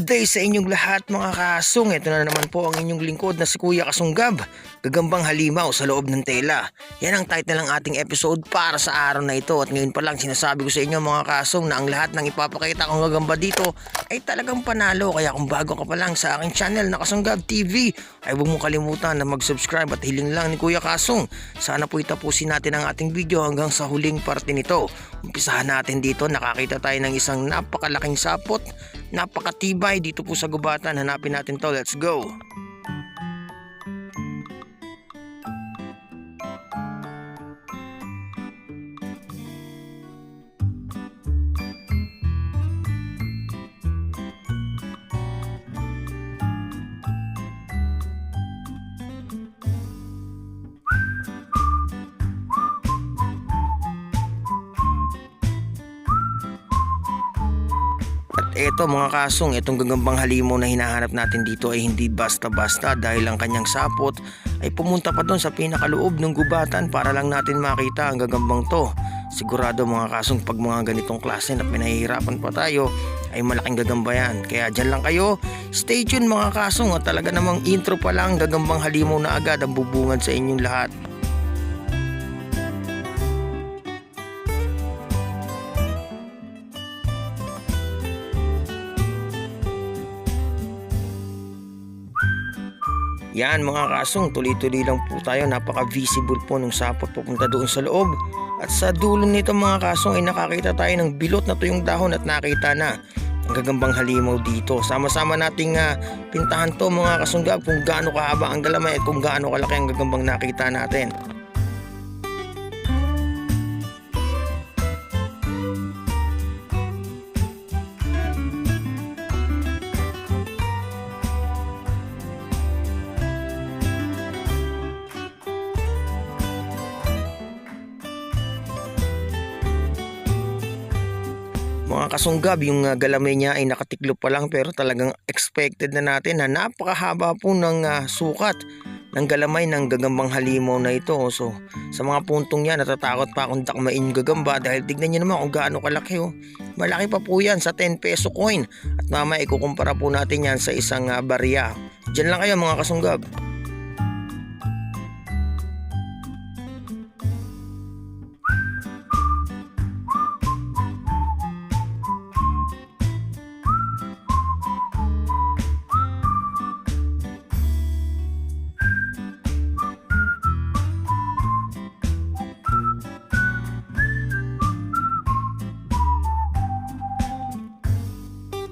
Good day sa inyong lahat mga kasong. Ito na naman po ang inyong lingkod na si Kuya Kasunggab. Gagambang halimaw sa loob ng tela. Yan ang title ng ating episode para sa araw na ito. At ngayon pa lang sinasabi ko sa inyo mga kasong na ang lahat ng ipapakita kong gagamba dito ay talagang panalo. Kaya kung bago ka pa lang sa aking channel na Kasunggab TV ay huwag mo kalimutan na mag-subscribe at hiling lang ni Kuya Kasong. Sana po itapusin natin ang ating video hanggang sa huling parte nito. Umpisahan natin dito, nakakita tayo ng isang napakalaking sapot. Napakatibay dito po sa gubatan. Hanapin natin to. Let's go. Eto mga kasong, itong gagambang halimaw na hinahanap natin dito ay hindi basta-basta dahil ang kanyang sapot ay pumunta pa doon sa pinakaloob ng gubatan para lang natin makita ang gagambang to. Sigurado mga kasong pag mga ganitong klase na pinahihirapan pa tayo ay malaking gagamba yan. Kaya dyan lang kayo, stay tuned mga kasong, at talaga namang intro pa lang gagambang halimaw na agad ang bubungad sa inyong lahat. Yan mga kasong, tuloy-tuloy lang po tayo. Napaka-visible po ng sapot papunta doon sa loob. At sa dulo nito mga kasong ay nakakita tayo ng bilot na tuyong dahon at nakita na ang gagambang halimaw dito. Sama-sama nating pintahan to mga kasunggab kung gaano kahaba ang galamay at kung gaano kalaki ang gagambang nakita natin. Mga kasunggab, yung galamay niya ay nakatiklop pa lang pero talagang expected na natin na napakahaba po ng sukat ng galamay ng gagambang halimaw na ito. So sa mga puntong yan, natatakot pa akong dakmain yung gagamba dahil tignan nyo naman kung gaano kalaki. Malaki pa po yan sa 10 peso coin at mamaya ikukumpara po natin yan sa isang barya. Diyan lang kayo mga kasunggab.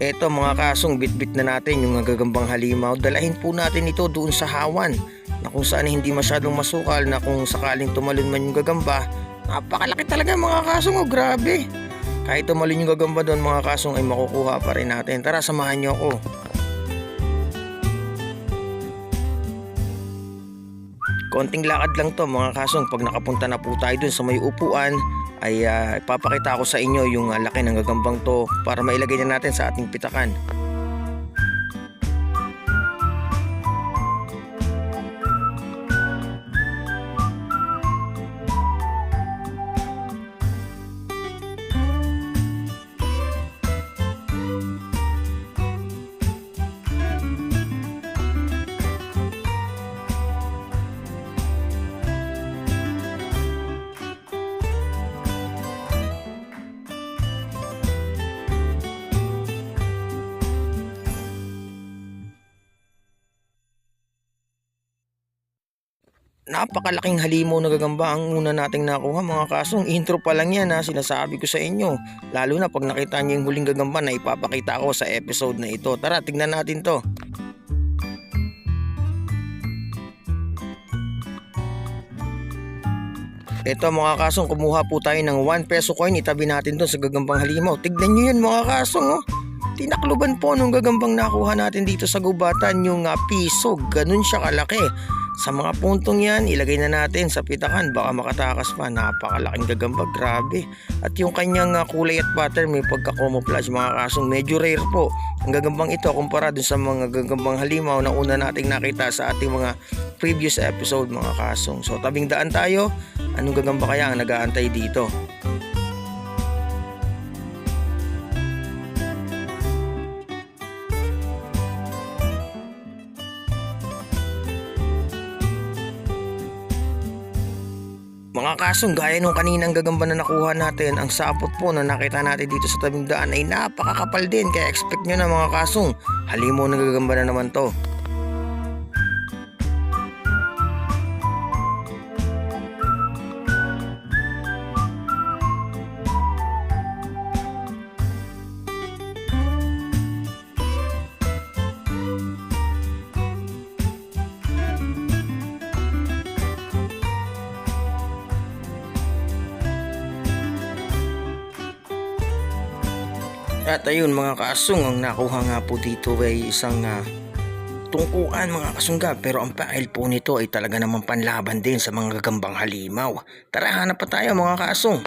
Eto mga kasong, bitbit na natin yung gagambang halimaw. Dalahin po natin ito doon sa hawan na kung saan hindi masyadong masukal, na kung sakaling tumalon man yung gagamba, napakalaki talaga mga kasong. Grabe. Kahit tumalon yung gagamba doon mga kasong ay makukuha pa rin natin. Tara, samahan nyo ako. Konting lakad lang to mga kasong. Pag nakapunta na po tayo dun sa may upuan ay ipapakita ko sa inyo yung laki ng gagambang to para mailagay na natin sa ating pitakan. Napakalaking halimaw na gagamba ang una nating nakuha mga kasong. Intro pa lang yan sinasabi ko sa inyo. Lalo na pag nakita niyo yung huling gagamba na ipapakita ko sa episode na ito. Tara, tignan natin to. Ito mga kasong, kumuha po tayo ng 1 peso coin. Itabi natin to sa gagambang halimaw. Tignan nyo yun mga kasong. Tinakluban po nung gagambang nakuha natin dito sa gubatan yung piso. Ganun siya kalaki. Sa mga puntong yan, ilagay na natin sa pitakan. Baka makatakas pa. Napakalaking gagamba. Grabe. At yung kanyang kulay at pattern may pagka-camouflage mga kasong. Medyo rare po ang gagambang ito kumpara dun sa mga gagambang halimaw na una nating nakita sa ating mga previous episode mga kasong. So tabing daan tayo. Anong gagamba kaya ang nag-aantay dito? Mga kasong gaya nung kaninang gagamba na nakuha natin, ang sapot po na nakita natin dito sa tabing daan ay napakakapal din, kaya expect nyo na mga kasong halimaw na gagamba na naman to. At ayun mga kasong, ang nakuha nga po dito ay isang tungkuan mga kasunggab, pero ang pakil po nito ay talaga namang panlaban din sa mga gagambang halimaw. Tara, hanap pa tayo mga kasong.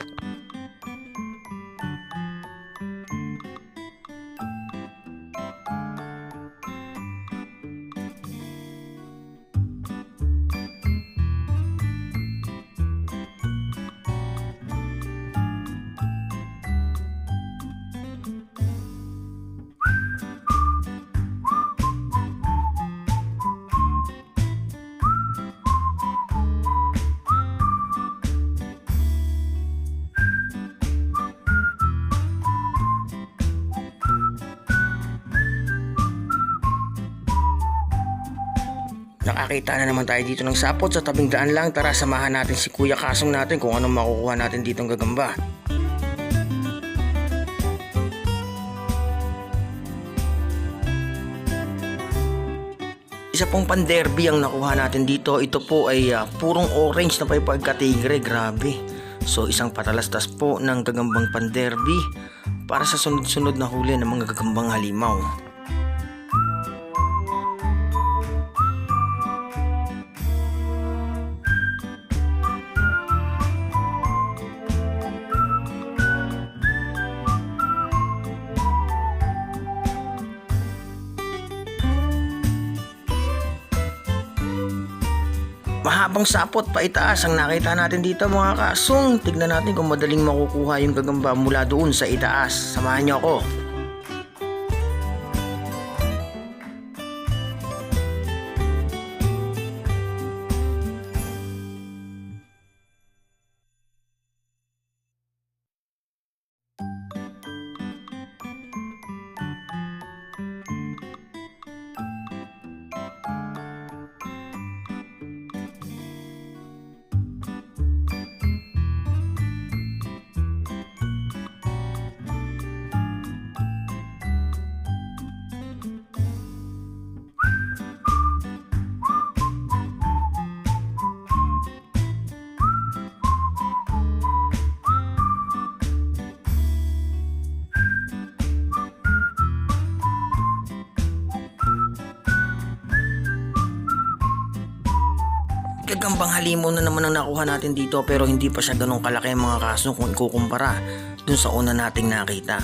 Nakakita na naman tayo dito ng sapot sa tabing daan lang. Tara, samahan natin si Kuya Kasong natin kung anong makukuha natin ditong gagamba. Isa pong panderby ang nakuha natin dito. Ito po ay purong orange na pagkatigre. Grabe. So isang patalastas po ng gagambang panderby para sa sunod-sunod na huli ng mga gagambang halimaw. Mahabang sapot pa itaas ang nakita natin dito mga kasong. Tignan natin kung madaling makukuha yung gagamba mula doon sa itaas. Samahan niyo ako. Gagambang halimaw na naman ang nakuha natin dito, pero hindi pa siya ganun kalaki mga kasong kung ikukumpara dun sa una nating nakita.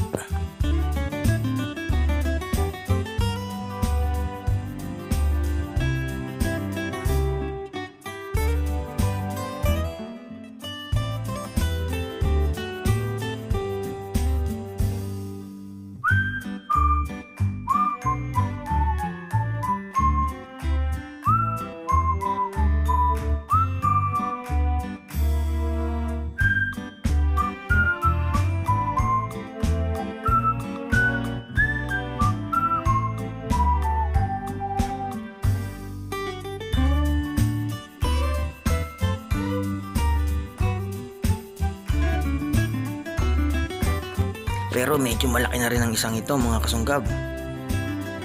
Pero medyo malaki na rin ang isang ito mga kasunggab.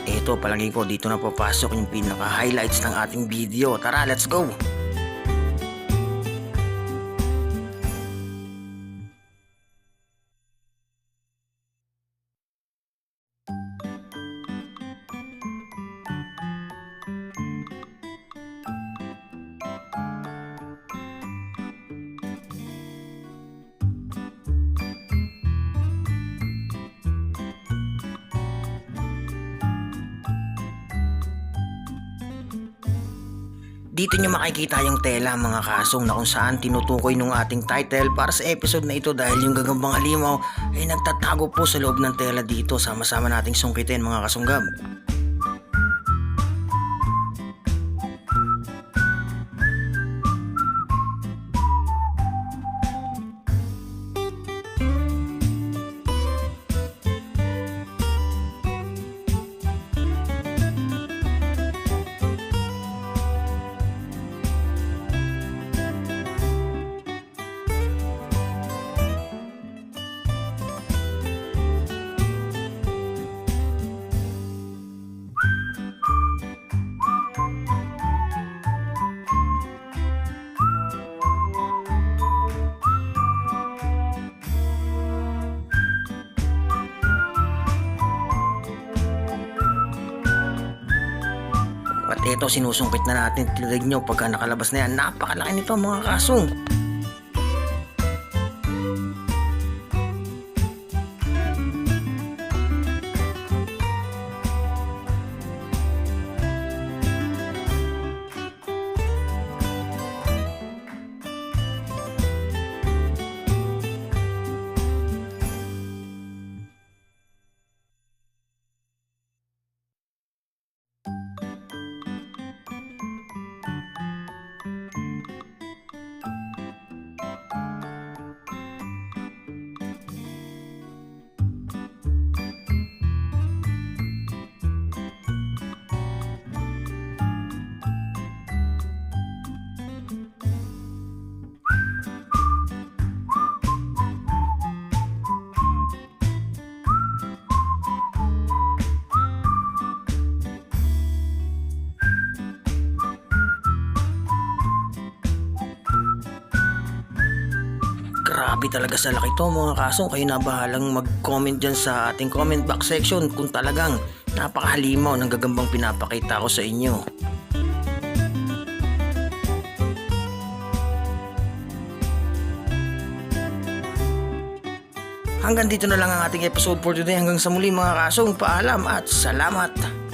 Ito palagi ko dito na papasok yung pinaka highlights ng ating video. Tara, let's go! Dito nyo makikita yung tela mga kasong na kung saan tinutukoy nung ating title para sa episode na ito, dahil yung gagambang halimaw ay nagtatago po sa loob ng tela dito. Sama-sama nating sungkitin mga kasunggab. ito sinusungkit na natin. Tinig nyo pagka nakalabas na yan. Napakalaki nito mga kasong. Grabe talaga sa laki to mga kasong. Kayo na bahalang mag-comment dyan sa ating comment box section kung talagang napakahalimaw ng gagambang pinapakita ko sa inyo. Hanggang dito na lang ang ating episode for today. Hanggang sa muli mga kasong, paalam at salamat!